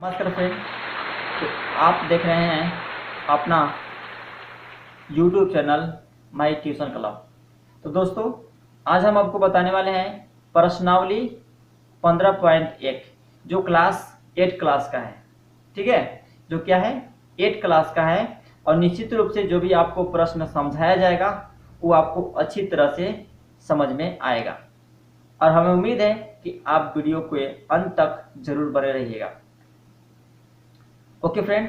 नमस्कार फ्रेंड। तो आप देख रहे हैं अपना YouTube channel my tuition club. तो दोस्तों, आज हम आपको बताने वाले हैं प्रश्नावली 15.1 जो क्लास 8 क्लास का है। ठीक है, जो क्या है 8 क्लास का है। और निश्चित रूप से जो भी आपको प्रश्न समझाया जाएगा वो आपको अच्छी तरह से समझ में आएगा। और हमें उम्मीद है कि आप वीडियो के अंत तक जरूर बने रहिएगा। ओके फ्रेंड,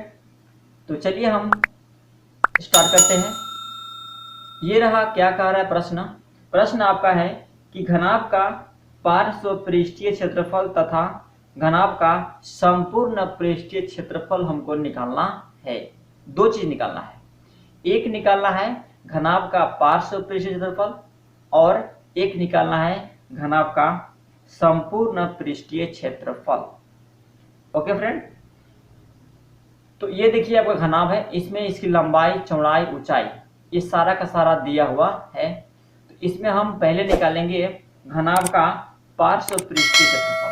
तो चलिए हम स्टार्ट करते हैं। ये रहा, क्या कह रहा है प्रश्न आपका है कि घनाभ का पार्श्व पृष्ठीय क्षेत्रफल तथा घनाभ का संपूर्ण पृष्ठीय क्षेत्रफल हमको निकालना है। दो चीज निकालना है, एक निकालना है घनाभ का पार्श्व पृष्ठीय क्षेत्रफल और एक निकालना है घनाभ का संपूर्ण पृष्ठीय क्षेत्रफल। ओके फ्रेंड, तो ये देखिए आपका घनाभ है, इसमें इसकी लंबाई, चौड़ाई, ऊंचाई ये सारा का सारा दिया हुआ है। तो इसमें हम पहले निकालेंगे घनाभ का पार्श्व पृष्ठीय क्षेत्रफल।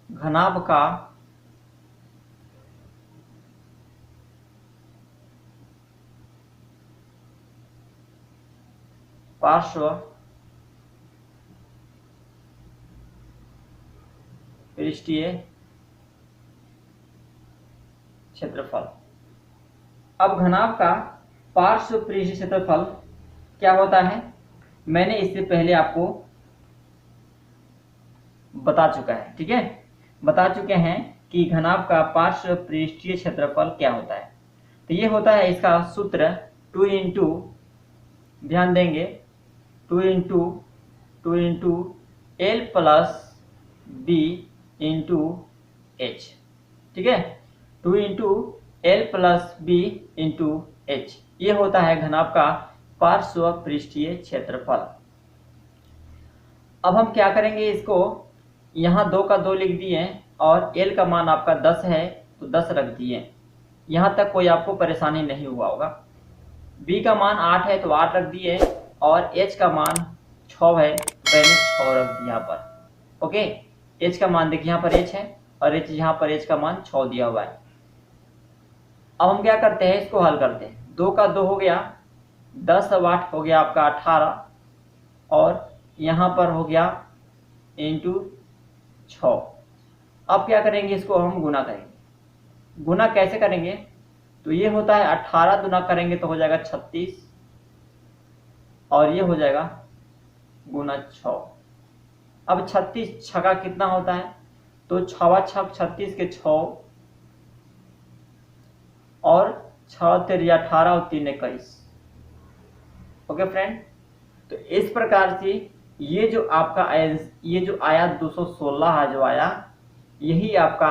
घनाभ का पार्श्व पृष्ठीय क्षेत्रफल। अब घनाभ का पार्श्व पृष्ठीय क्षेत्रफल क्या होता है, मैंने इससे पहले आपको बता चुका है। ठीक है, बता चुके हैं कि घनाभ का पार्श्व पृष्ठीय क्षेत्रफल क्या होता है। तो ये होता है, इसका सूत्र 2 इंटू, ध्यान देंगे, 2 into L plus B into H. ठीक है, 2 into L plus B into H, ये होता है घनाभ का पार्श्व पृष्ठीय क्षेत्रफल। अब हम क्या करेंगे, इसको यहाँ 2 का 2 लिख दिए और एल का मान आपका 10 है तो 10 रख दिए। यहाँ तक कोई आपको परेशानी नहीं हुआ होगा। बी का मान 8 है तो 8 रख दिए और एच का मान 6 है तो मैंने 6 रख दिया यहाँ पर। ओके, एच का मान देखिए यहाँ पर एच है और एच यहाँ पर एच का मान 6 दिया हुआ है। अब हम क्या करते हैं, इसको हल करते हैं। 2 का 2 हो गया 10 और 8 हो गया आपका 18 और यहाँ पर हो गया इंटू 6। अब क्या करेंगे, इसको हम गुना करेंगे। गुना कैसे करेंगे, तो ये होता है 18 गुना करेंगे तो हो जाएगा 36 और ये हो जाएगा गुना 6। अब 36 छका कितना होता है, तो 6 छक 36 के 6 और 6 तेरी 18 और 3 21। ओके फ्रेंड, तो इस प्रकार से ये जो आपका ये जो आया 216 है जो आया, यही आपका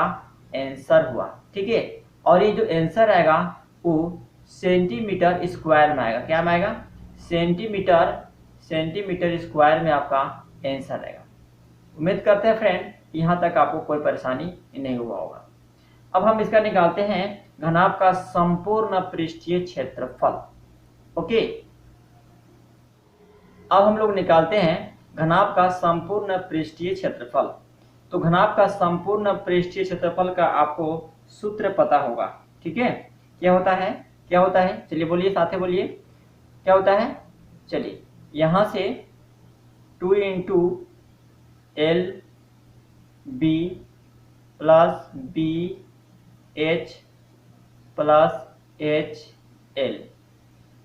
आंसर हुआ। ठीक है, और ये जो आंसर आएगा वो सेंटीमीटर स्क्वायर में आएगा। क्या में आएगा, सेंटीमीटर स्क्वायर में आपका आंसर आएगा। उम्मीद करते हैं फ्रेंड यहाँ तक आपको कोई परेशानी नहीं हुआ होगा। अब हम इसका निकालते हैं घनाभ का संपूर्ण पृष्ठीय क्षेत्रफल। ओके, अब हम लोग निकालते हैं घनाभ का संपूर्ण पृष्ठीय क्षेत्रफल। तो घनाभ का संपूर्ण पृष्ठीय क्षेत्रफल का आपको सूत्र पता होगा। ठीक है, क्या होता है, चलिए बोलिए, साथ में बोलिए, क्या होता है। चलिए यहाँ से 2 into L B plus B H plus H L,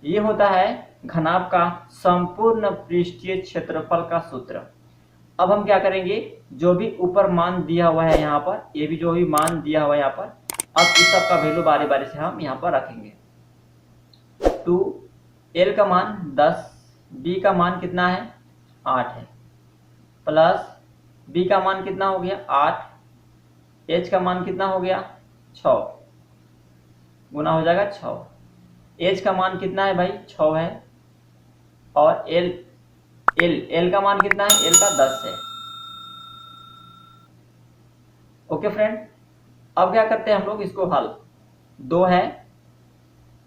ये होता है घनाभ का संपूर्ण पृष्ठीय क्षेत्रफल का सूत्र। अब हम क्या करेंगे, जो भी ऊपर मान दिया हुआ है यहाँ पर, ये भी जो भी मान दिया हुआ है यहाँ पर, अब इस सब का वैल्यू बारी बारी से हम यहाँ पर रखेंगे। 2 एल का मान 10, बी का मान कितना है 8 है, प्लस बी का मान कितना हो गया 8, एच का मान कितना हो गया 6, गुना हो जाएगा 6। एच का मान कितना है भाई 6 है और एल का मान कितना है, एल का 10 है। ओके फ्रेंड, अब क्या करते हैं हम लोग, इसको हल 2 है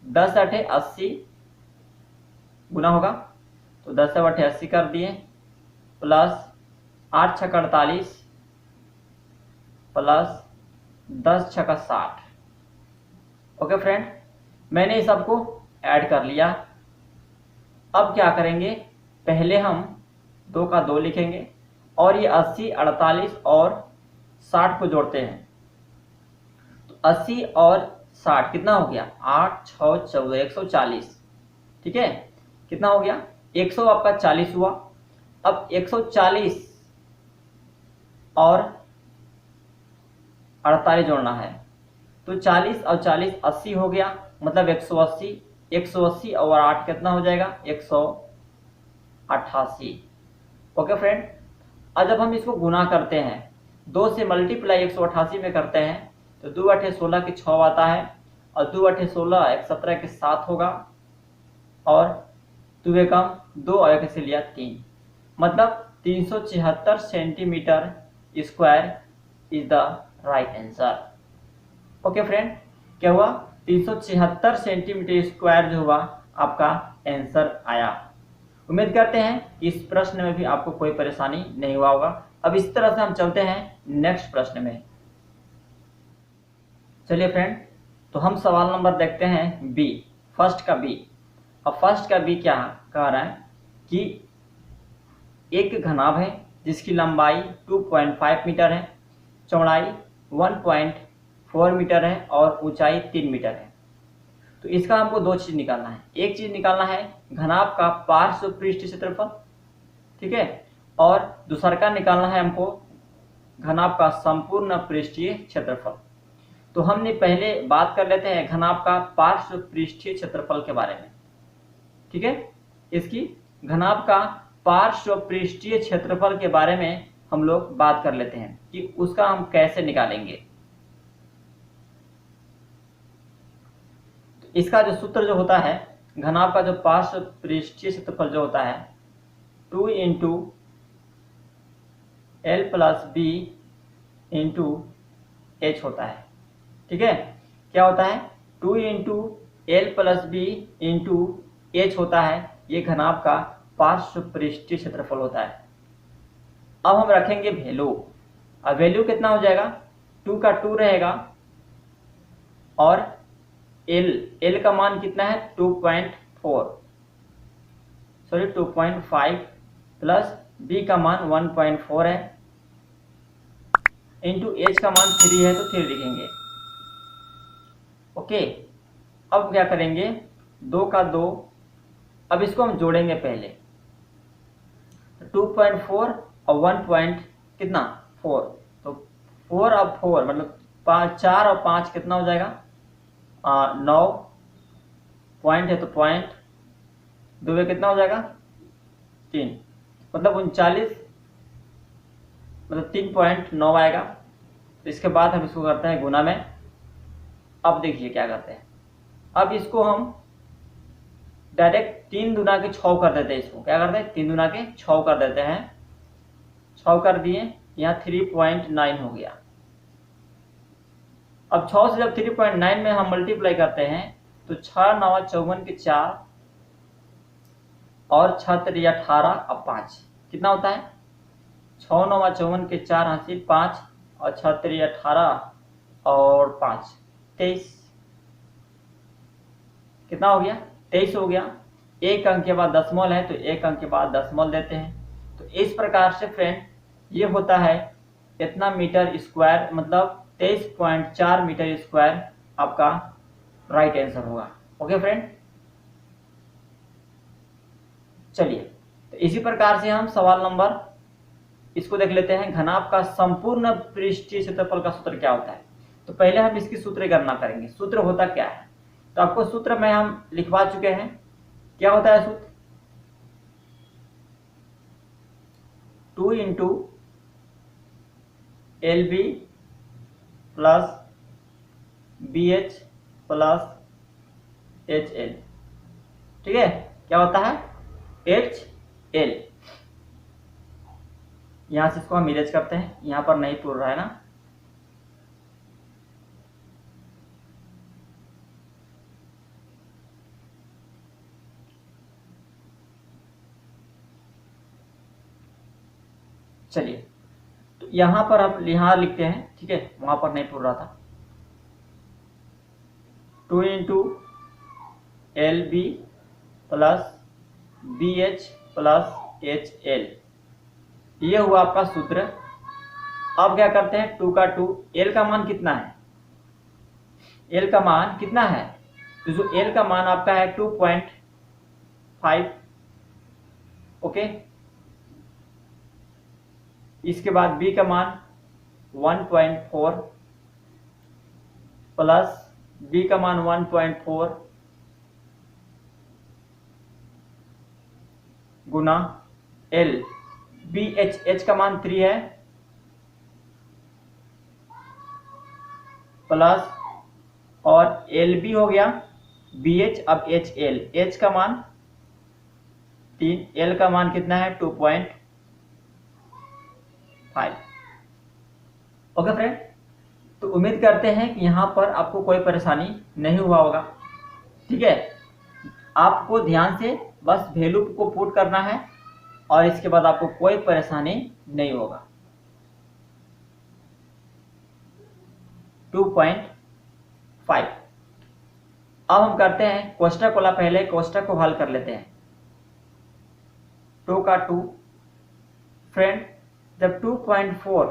10 8 80 गुना होगा तो 10 से बटे 80 कर दिए, प्लस 8 छक्का 48 प्लस 10 छक्का 60। ओके फ्रेंड, मैंने इस सबको ऐड कर लिया। अब क्या करेंगे, पहले हम 2 का 2 लिखेंगे और ये 80, 48 और 60 को जोड़ते हैं। तो 80 और 60 कितना हो गया, 8 6 14 140। ठीक है, कितना हो गया, 100 आपका 40 हुआ। अब 140 और 48 जोड़ना है, तो 40 और 40 80 हो गया, मतलब 180। 180 और 8 कितना हो जाएगा, 188। ओके फ्रेंड, अब जब हम इसको गुना करते हैं, 2 से मल्टीप्लाई 188 में करते हैं, तो 2 अठे 16 के 6 आता है, और 2 अठे 16 17 के 7 होगा, और 2 एकम 2 और 1 से लिया 3, मतलब 376 centimetre square is the right answer. Okay friend, क्या हुआ, 376 सेंटीमीटर स्क्वायर जो हुआ आपका आंसर आया। उम्मीद करते हैं इस प्रश्न में भी आपको कोई परेशानी नहीं हुआ होगा। अब इस तरह से हम चलते हैं नेक्स्ट प्रश्न में। चलिए फ्रेंड, तो हम सवाल नंबर देखते हैं बी, फर्स्ट का बी। अब फर्स्ट का बी क्या कह रहा है कि एक घनाभ है जिसकी लंबाई 2.5 मीटर है, चौड़ाई 1.4 मीटर है और ऊंचाई 3 मीटर है। तो इसका हमको 2 चीज निकालना है। एक चीज निकालना है घनाभ का पार्श्व पृष्ठीय क्षेत्रफल, ठीक है, और दूसरा का निकालना है हमको घनाभ का संपूर्ण पृष्ठीय क्षेत्रफल। तो हमने पहले बात कर लेते हैं घनाभ का पार्श्व पृष्ठीय क्षेत्रफल के बारे में। ठीक है, इसकी घनाभ का पार्श्व पृष्ठीय क्षेत्रफल के बारे में हम लोग बात कर लेते हैं कि उसका हम कैसे निकालेंगे। इसका जो सूत्र जो होता है, घनाभ का जो पार्श्व पृष्ठीय क्षेत्रफल जो होता है 2 into L plus B into H होता है। ठीक है, क्या होता है, 2 into L plus B into H होता है, ये घनाभ का पार्श्व पृष्ठीय क्षेत्रफल होता है। अब हम रखेंगे वैल्यू। अब वैल्यू कितना हो जाएगा, 2 का 2 रहेगा, और एल का मान कितना है 2.4 सॉरी 2.5 प्लस बी का मान 1.4 है, इंटू एच का मान 3 है तो 3 लिखेंगे। ओके, अब क्या करेंगे, 2 का 2, अब इसको हम जोड़ेंगे पहले, 2.4 और 1 कितना 4, तो 4 और 4 मतलब 4 और 5 कितना हो जाएगा, 9 पॉइंट है तो पॉइंट 2 में कितना हो जाएगा 3, मतलब 39, मतलब 3.9 आएगा। तो इसके बाद हम इसको करते हैं गुना में। अब देखिए क्या करते हैं, अब इसको हम डायरेक्ट 3 दूना के 6 कर देते हैं। इसको क्या करते हैं, 3 दूना के 6 कर देते हैं। 6 कर दिए, यहाँ 3.9 हो गया। अब 6 से जब 3.9 में हम मल्टीप्लाई करते हैं तो 6 9 54 के 4 और 6 3 18 और 5 कितना होता है, 6 9 54 के 4 हासिल 5 और 6 3 18 और 5 23, कितना हो गया 23 हो गया। एक अंक के बाद दशमलव है तो एक अंक के बाद दशमलव देते हैं। तो इस प्रकार से फ्रेंड ये होता है इतना मीटर स्क्वायर, मतलब 23.4 मीटर स्क्वायर आपका राइट आंसर होगा। ओके फ्रेंड, चलिए तो इसी प्रकार से हम सवाल नंबर इसको देख लेते हैं, घनाभ का संपूर्ण पृष्ठीय क्षेत्रफल का सूत्र क्या होता है। तो पहले हम इसकी सूत्र गणना करेंगे। सूत्र होता क्या है, तो आपको सूत्र में हम लिखवा चुके हैं। क्या होता है सूत्र, 2 into L B plus B H plus H L. ठीक है, क्या होता है एच एल, यहां से इसको हम इरेज करते हैं, यहां पर नहीं पूर रहा है ना। चलिए, तो यहाँ पर हम यहाँ लिखते हैं, ठीक है, वहाँ पर नहीं पूछ रहा था। 2 into L B plus B H plus H L, ये हुआ आपका सूत्र। अब क्या करते हैं, 2 का 2, एल का मान कितना है, एल का मान कितना है, तो जो एल का मान आपका है 2.5, ओके। इसके बाद बी का मान 1.4 प्लस बी का मान 1.4 गुना एल, बी एच, एच का मान 3 है, प्लस और एल बी हो गया बी एच, अब एच एल, एच का मान 3, एल का मान कितना है 2.5। ओके फ्रेंड, तो उम्मीद करते हैं कि यहाँ पर आपको कोई परेशानी नहीं हुआ होगा, ठीक है। आपको ध्यान से बस वैल्यू को पुट करना है और इसके बाद आपको कोई परेशानी नहीं होगा। 2.5। अब हम करते हैं कोष्ठक वाला, पहले कोष्ठक को हल कर लेते हैं। 2 का 2, फ्रेंड जब 2.4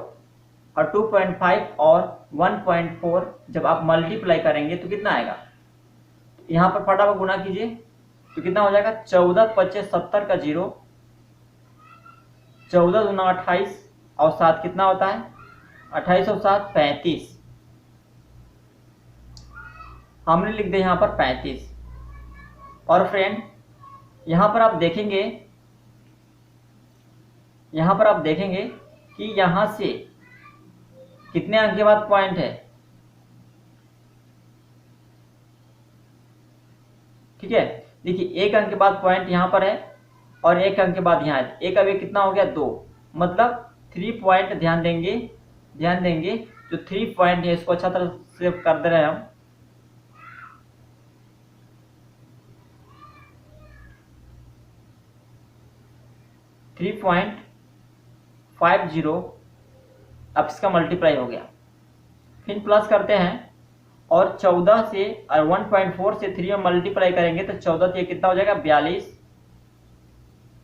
और 2.5 और 1.4 जब आप मल्टीप्लाई करेंगे तो कितना आएगा, यहाँ पर फटाफट गुना कीजिए तो कितना हो जाएगा, 14 25 70 का 0, 14 दूना 28 और 7 कितना होता है 28 और 7 35, हमने लिख दिया यहाँ पर 35। और फ्रेंड यहाँ पर आप देखेंगे, यहाँ पर आप देखेंगे कि यहाँ से कितने अंक के बाद पॉइंट है, ठीक है। देखिए एक अंक के बाद पॉइंट यहाँ पर है और एक अंक के बाद यहाँ है, एक अब ये कितना हो गया 2, मतलब 3 पॉइंट। ध्यान देंगे जो 3 पॉइंट है इसको अच्छा तरह से कर दे रहे हैं हम। थ्री 3.50, अब इसका मल्टीप्लाई हो गया, फिर प्लस करते हैं और 14 से और 1.4 से 3 में मल्टीप्लाई करेंगे तो 14 से कितना हो जाएगा 42,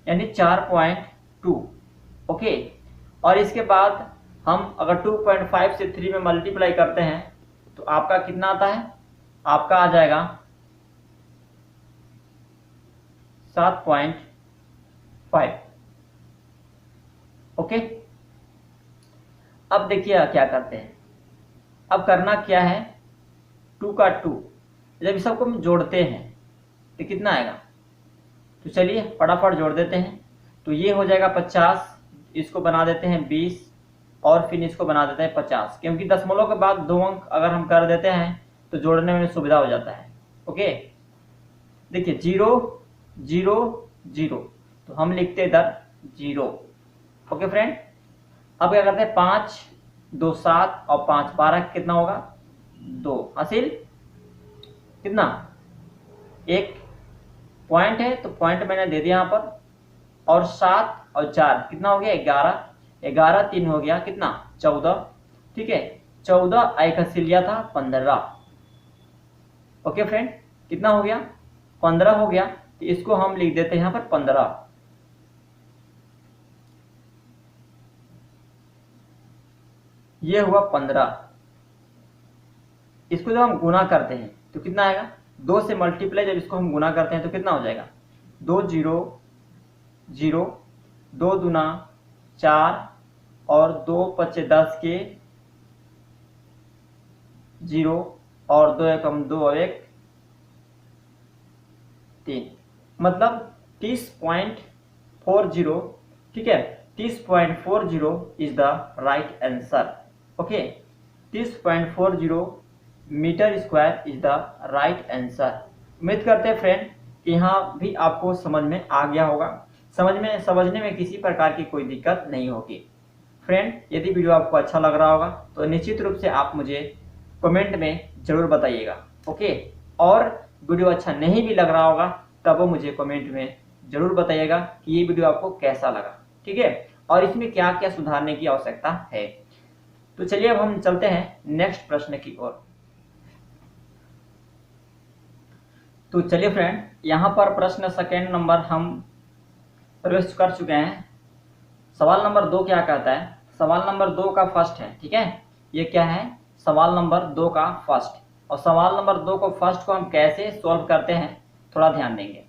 यानी 4.2, ओके। और इसके बाद हम अगर 2.5 से 3 में मल्टीप्लाई करते हैं तो आपका कितना आता है, आपका आ जाएगा 7.5, ओके। अब देखिए क्या करते हैं, अब करना क्या है, 2 का 2 जब इस सबको हम जोड़ते हैं तो कितना आएगा, तो चलिए फटाफट जोड़ देते हैं। तो ये हो जाएगा 50, इसको बना देते हैं 20 और फिर इसको बना देते हैं 50, क्योंकि दशमलव के बाद 2 अंक अगर हम कर देते हैं तो जोड़ने में सुविधा हो जाता है, ओके। देखिए 0 0 0, तो हम लिखते इधर 0, ओके फ्रेंड। अब क्या करते हैं, 5 2 7 और 5 12, कितना होगा 2 हासिल, कितना एक पॉइंट है तो पॉइंट मैंने दे दिया यहाँ पर, और 7 और 4 कितना हो गया 11, 11 3 हो गया कितना 14, ठीक है। 14 एक हसीलिया था 15, ओके फ्रेंड, कितना हो गया 15 हो गया, तो इसको हम लिख देते हैं यहाँ पर 15। ये हुआ 15, इसको जब हम गुना करते हैं तो कितना आएगा, 2 से मल्टीप्लाई जब इसको हम गुना करते हैं तो कितना हो जाएगा 2 0 0, 2 दूना 4 और 2 5 10 के 0 और 2 एकम 2 और 1 3, मतलब 30.40, ठीक है। 30.40 is the right answer, okay. 30.40 metre square is the right answer. उम्मीद करते हैं फ्रेंड कि यहाँ भी आपको समझ में आ गया होगा, समझने में किसी प्रकार की कोई दिक्कत नहीं होगी। फ्रेंड यदि वीडियो आपको अच्छा लग रहा होगा तो निश्चित रूप से आप मुझे कमेंट में जरूर बताइएगा, ओके। और वीडियो अच्छा नहीं भी लग रहा होगा तब वो मुझे कमेंट में जरूर बताइएगा कि ये वीडियो आपको कैसा लगा, ठीक है। और इसमें क्या क्या सुधारने की आवश्यकता है। तो चलिए अब हम चलते हैं नेक्स्ट प्रश्न की ओर। तो चलिए फ्रेंड, यहाँ पर प्रश्न सेकेंड नंबर हम प्रवेश कर चुके हैं। सवाल नंबर 2 क्या कहता है? सवाल नंबर 2 का फर्स्ट है, ठीक है। ये क्या है? सवाल नंबर 2 का फर्स्ट। और सवाल नंबर 2 को फर्स्ट को हम कैसे सॉल्व करते हैं थोड़ा ध्यान देंगे।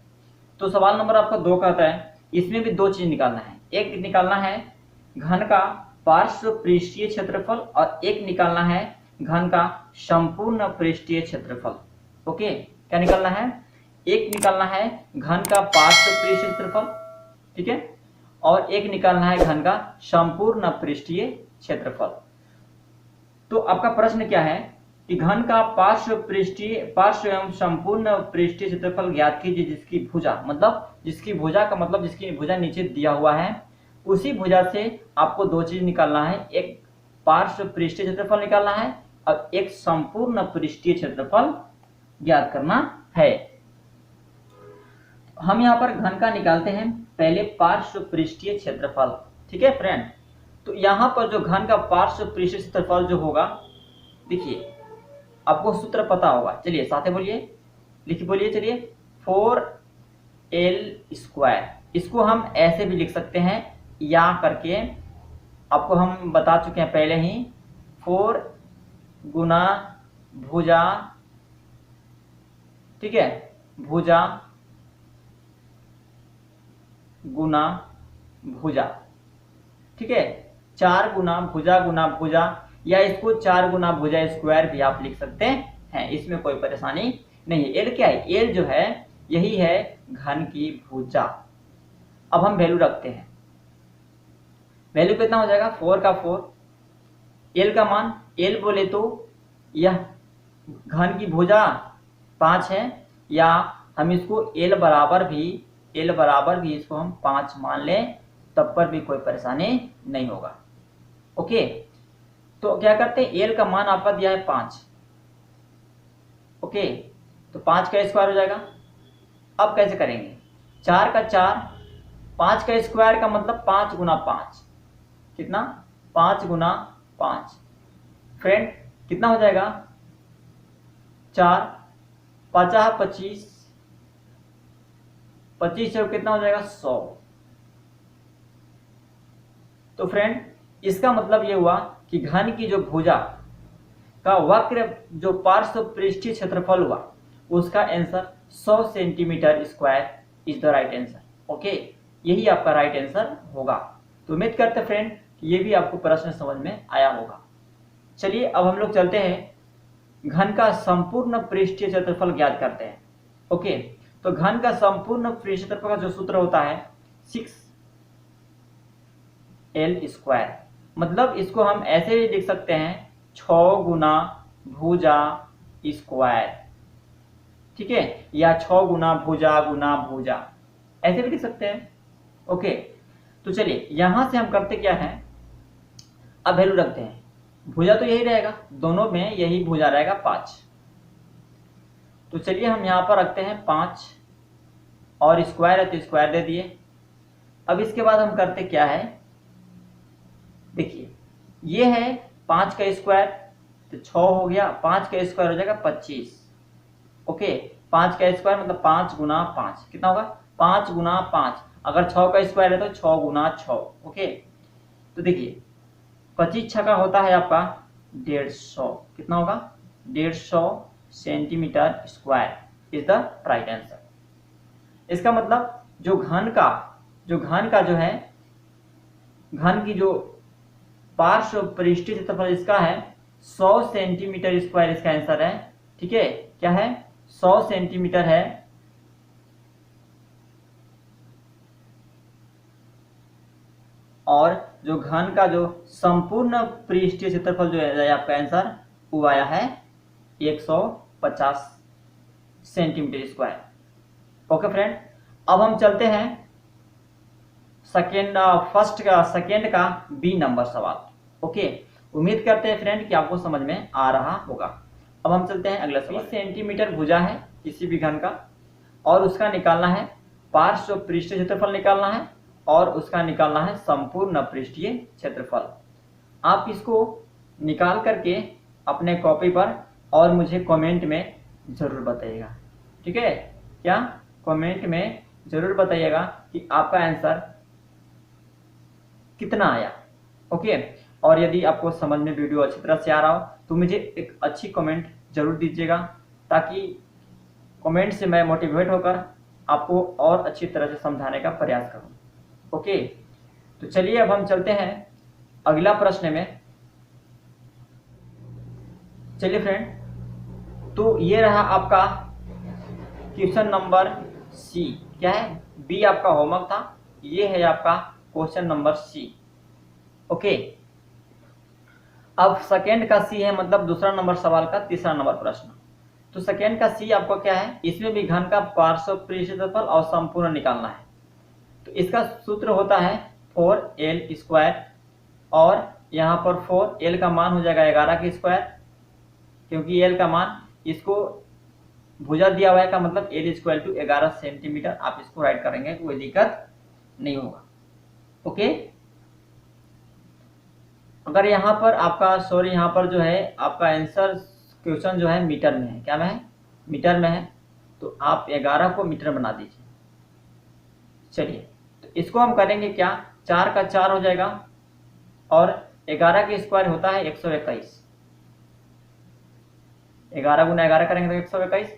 तो सवाल नंबर आपका 2 कहता है, इसमें भी 2 चीज निकालना है। एक निकालना है घन का पार्श्व पृष्ठीय क्षेत्रफल और एक निकालना है घन का संपूर्ण पृष्ठीय क्षेत्रफल। ओके, क्या निकालना है? एक निकालना है घन का पार्श्व पृष्ठीय क्षेत्रफल, ठीक है, और एक निकालना है घन का संपूर्ण पृष्ठीय क्षेत्रफल। तो आपका प्रश्न क्या है कि घन का पार्श्व एवं संपूर्ण पृष्ठीय क्षेत्रफल ज्ञात कीजिए जिसकी भुजा, मतलब जिसकी भुजा का मतलब जिसकी भुजा नीचे दिया हुआ है, उसी भुजा से आपको 2 चीज निकालना है। एक पार्श्व पृष्ठीय क्षेत्रफल निकालना है और एक संपूर्ण पृष्ठीय क्षेत्रफल ज्ञात करना है। हम यहाँ पर घन का निकालते हैं पहले पार्श्व पृष्ठीय क्षेत्रफल, ठीक है फ्रेंड। तो यहाँ पर जो घन का पार्श्व पृष्ठीय क्षेत्रफल जो होगा, देखिए आपको सूत्र पता होगा, चलिए साथ में बोलिए, लिखिए बोलिए, चलिए 4l²। इसको हम ऐसे भी लिख सकते हैं या करके, आपको हम बता चुके हैं पहले ही, 4 गुना भुजा, ठीक है, भुजा गुना भुजा, ठीक है, 4 गुना भुजा, या इसको 4 गुना भुजा स्क्वायर भी आप लिख सकते हैं, इसमें कोई परेशानी नहीं है। एल क्या है? एल जो है यही है घन की भुजा। अब हम वैल्यू रखते हैं, वैल्यू कितना हो जाएगा? 4 का 4, एल का मान, एल बोले तो यह घन की भुजा 5 है, या हम इसको एल बराबर भी इसको हम 5 मान लें, तब पर भी कोई परेशानी नहीं होगा। ओके, तो क्या करते हैं, एल का मान आपका दिया है 5, ओके, तो 5 का स्क्वायर हो जाएगा। अब कैसे करेंगे? 4 का 4, 5 का स्क्वायर का मतलब 5 गुना 5, कितना? 5 गुना 5। फ्रेंड कितना हो जाएगा? 4 50 25, 25 से कितना हो जाएगा? 100। तो फ्रेंड इसका मतलब ये हुआ कि घन की जो भुजा का वक्र जो पार्श्व पृष्ठीय क्षेत्रफल हुआ, उसका answer 100 centimetre square is the right answer. Okay, यही आपका राइट आंसर होगा। तो उम्मीद करते फ्रेंड ये भी आपको प्रश्न समझ में आया होगा। चलिए अब हम लोग चलते हैं घन का संपूर्ण पृष्ठीय क्षेत्रफल ज्ञात करते हैं। ओके, तो घन का संपूर्ण पृष्ठीय क्षेत्रफल का जो सूत्र होता है 6l², मतलब इसको हम ऐसे भी लिख सकते हैं 6 गुना भुजा स्क्वायर, ठीक है, या 6 गुना भुजा, ऐसे भी लिख सकते हैं। ओके, तो चलिए यहां से हम करते क्या है, अब वैल्यू रखते हैं। भुजा तो यही रहेगा, दोनों में यही भुजा रहेगा 5। तो चलिए हम यहां पर रखते हैं 5, और स्क्वायर है तो स्क्वायर दे दिए। अब इसके बाद हम करते क्या है, देखिए ये है 5 का स्क्वायर तो 6 हो गया, 5 का स्क्वायर हो जाएगा 25। ओके, 5 का स्क्वायर मतलब 5 गुना 5, कितना होगा? 5 गुना 5, अगर 6 का स्क्वायर है तो 6 गुना 6। ओके, तो देखिए 25 छक्का होता है आपका 150, कितना होगा? 150 centimetre square is the right answer. इसका मतलब जो घन का जो है, घन की जो पार्श्व पृष्ठीय क्षेत्रफल इसका है 100 सेंटीमीटर स्क्वायर, इसका आंसर है, ठीक है, क्या है? 100 सेंटीमीटर है। और जो घन का जो संपूर्ण पृष्ठीय क्षेत्रफल जो है आपका आंसर वो आया है 150 सेंटीमीटर स्क्वायर। ओके फ्रेंड, अब हम चलते हैं सेकेंड का बी नंबर सवाल। ओके, उम्मीद करते हैं फ्रेंड कि आपको समझ में आ रहा होगा। अब हम चलते हैं अगला सवाल। 20 सेंटीमीटर भुजा है किसी भी घन का, और उसका निकालना है पार्श्व पृष्ठीय क्षेत्रफल निकालना है, और उसका निकालना है संपूर्ण पृष्ठीय क्षेत्रफल। आप इसको निकाल करके अपने कॉपी पर और मुझे कमेंट में ज़रूर बताइएगा, ठीक है? क्या कमेंट में ज़रूर बताइएगा कि आपका आंसर कितना आया। ओके, और यदि आपको समझ में वीडियो अच्छी तरह से आ रहा हो तो मुझे एक अच्छी कमेंट जरूर दीजिएगा, ताकि कमेंट से मैं मोटिवेट होकर आपको और अच्छी तरह से समझाने का प्रयास करूं। ओके, तो चलिए अब हम चलते हैं अगला प्रश्न में। चलिए फ्रेंड, तो ये रहा आपका क्वेश्चन नंबर सी। क्या है? बी आपका होमवर्क था, ये है आपका क्वेश्चन नंबर सी। ओके, अब सेकेंड का सी है, मतलब दूसरा नंबर सवाल का तीसरा नंबर प्रश्न। तो सेकेंड का सी आपको क्या है? इसमें भी घन का पार्श्व क्षेत्रफल और संपूर्ण निकालना है। तो इसका सूत्र होता है 4l², और यहाँ पर 4l का मान हो जाएगा 11 के स्क्वायर, क्योंकि l का मान इसको भुजा दिया हुआ है का मतलब l = 11 सेंटीमीटर। आप इसको राइट करेंगे कोई दिक्कत नहीं होगा। ओके, अगर यहाँ पर आपका यहाँ पर जो है आपका आंसर क्वेश्चन जो है मीटर में है, क्या में है? मीटर में है, तो आप 11 को मीटर बना दीजिए। चलिए, तो इसको हम करेंगे क्या? 4 का 4 हो जाएगा, और 11 के स्क्वायर होता है 121। 11 गुना 11 करेंगे तो 121,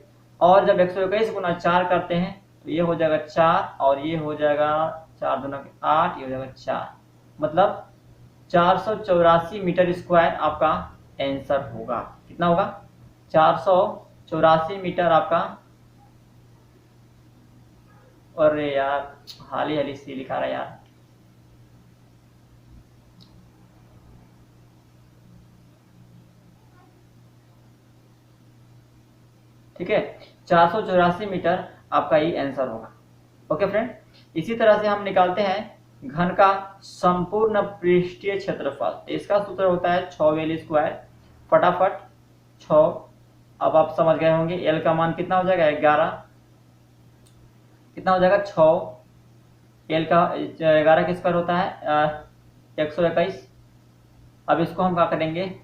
और जब 121 गुना 4 करते हैं तो ये हो जाएगा 4, और ये हो जाएगा 4 दूना 8, ये हो जाएगा 4, मतलब 484 मीटर स्क्वायर आपका आंसर होगा। कितना होगा? 484 मीटर आपका। अरे यार, हाली हाली सी लिखा रहा यार। ठीक है, 484 मीटर आपका ये आंसर होगा। ओके फ्रेंड, इसी तरह से हम निकालते हैं घन का संपूर्ण पृष्ठीय क्षेत्रफल। इसका सूत्र होता है 6l²। फटाफट 6, अब आप समझ गए होंगे l का मान कितना हो जाएगा? 11। कितना हो जाएगा? 6, l का 11 के स्क्वायर होता है 121। अब इसको हम क्या करेंगे?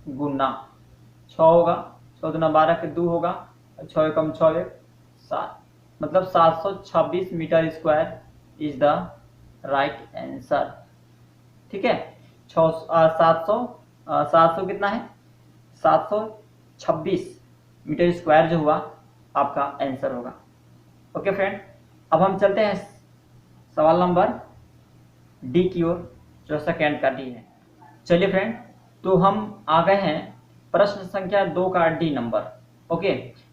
गुना 6 होगा, 6 दूना 12 के 2 होगा, 6 कम 6 1 7, मतलब 726 metre square is the right answer. ठीक है, 700 कितना है? 726 मीटर स्क्वायर जो हुआ आपका आंसर होगा। ओके फ्रेंड, अब हम चलते हैं सवाल नंबर डी की ओर, जो सेकेंड का डी है। चलिए फ्रेंड, तो हम आ गए हैं प्रश्न संख्या 2 का डी नंबर। ओके,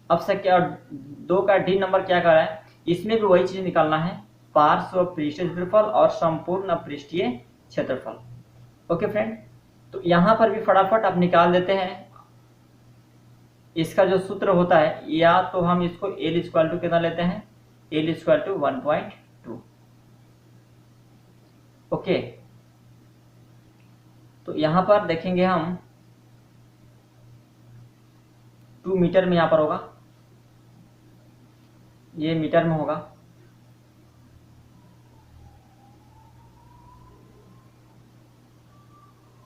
अब से क्या 2 का डी नंबर क्या कर रहा है? इसमें भी वही चीज निकालना है, पार्श्व पृष्ठीय क्षेत्रफल और संपूर्ण पृष्ठीय क्षेत्रफल। ओके फ्रेंड, तो यहां पर भी फटाफट आप निकाल देते हैं। इसका जो सूत्र होता है, या तो हम इसको l = कितना लेते हैं? l = 1.2। ओके, तो यहां पर देखेंगे हम 2 मीटर में यहां पर होगा, ये मीटर में होगा।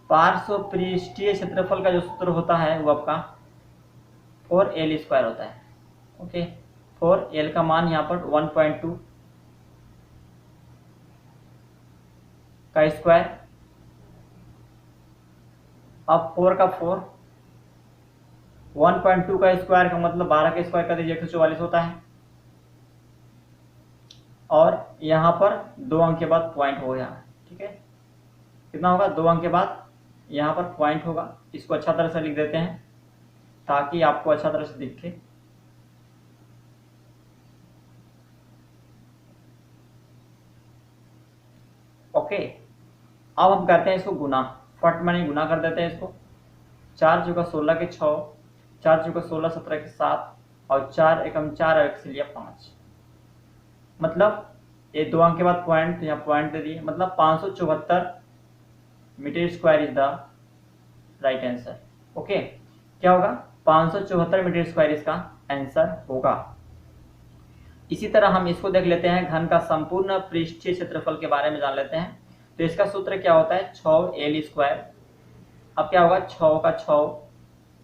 पार्श्व पृष्ठीय क्षेत्रफल का जो सूत्र होता है वो आपका 4l² होता है। ओके, 4l का मान यहाँ पर 1.2 का स्क्वायर, अब 4 का 4, 1.2 का स्क्वायर का मतलब 12 का स्क्वायर कर दीजिए 144 होता है, और यहाँ पर 2 अंक के बाद पॉइंट हो गया। ठीक है, कितना होगा? 2 अंक के बाद यहाँ पर पॉइंट होगा। इसको अच्छा तरह से लिख देते हैं ताकि आपको अच्छा तरह से दिखे। ओके, अब हम करते हैं इसको गुना, फट मैंने गुना कर देते हैं इसको। 4 चौका 16 के 6, 4 चौका 16 17 के 7, और 4 एकम 4 और 1 से लिया 5, मतलब ये 2 अंक के बाद पॉइंट, तो यहाँ पॉइंट दे दिए, मतलब 574 metre square is the right answer. Okay, क्या होगा? 574 मीटर स्क्वायर इसका आंसर होगा। इसी तरह हम इसको देख लेते हैं, घन का संपूर्ण पृष्ठीय क्षेत्रफल के बारे में जान लेते हैं। तो इसका सूत्र क्या होता है, 6l²। अब क्या होगा, 6 का 6,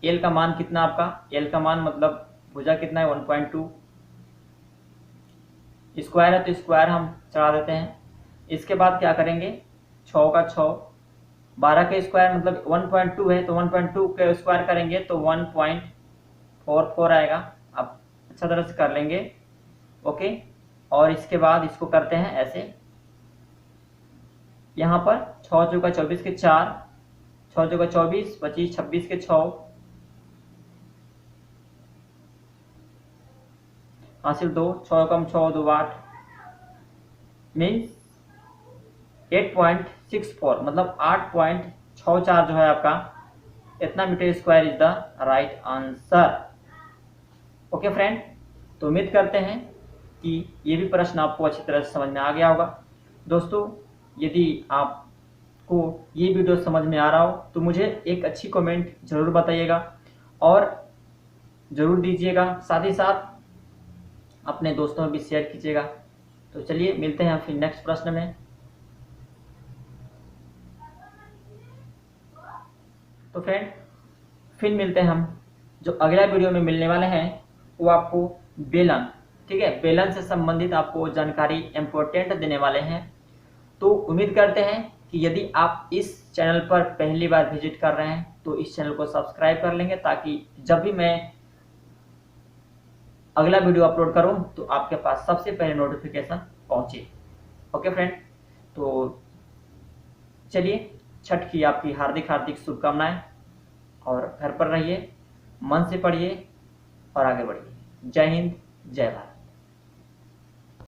l का मान कितना आपका, l का मान मतलब भुजा कितना है 1.2, स्क्वायर है तो स्क्वायर हम चढ़ा देते हैं। इसके बाद क्या करेंगे, 6 का 6, 12 के स्क्वायर मतलब 1.2 है तो 1.2 के स्क्वायर करेंगे तो 1.44 आएगा। आप अच्छा तरह से कर लेंगे, ओके। और इसके बाद इसको करते हैं ऐसे, यहाँ पर 6 चौका 24 के 4, 6 चौका 24, 25 26 के 6, हासिल 2, 6 कम 6 2 8, मीन्स 8.64 मतलब 8.64 जो है आपका, इतना metre square is the right answer. Okay friend, तो उम्मीद करते हैं कि ये भी प्रश्न आपको अच्छी तरह से समझ में आ गया होगा। दोस्तों, यदि आपको ये वीडियो समझ में आ रहा हो तो मुझे एक अच्छी कमेंट जरूर बताइएगा और ज़रूर दीजिएगा, साथ ही साथ अपने दोस्तों में भी शेयर कीजिएगा। तो चलिए मिलते हैं फिर नेक्स्ट प्रश्न में। तो फ्रेंड, फिर मिलते हैं हम, जो अगला वीडियो में मिलने वाले हैं वो आपको बेलन, ठीक है, बेलन से संबंधित आपको जानकारी इम्पोर्टेंट देने वाले हैं। तो उम्मीद करते हैं कि यदि आप इस चैनल पर पहली बार विजिट कर रहे हैं तो इस चैनल को सब्सक्राइब कर लेंगे, ताकि जब भी मैं अगला वीडियो अपलोड करूं तो आपके पास सबसे पहले नोटिफिकेशन पहुंचे। ओके फ्रेंड, तो चलिए, छठ की आपकी हार्दिक हार्दिक शुभकामनाएं, और घर पर रहिए, मन से पढ़िए और आगे बढ़िए। जय हिंद, जय भारत।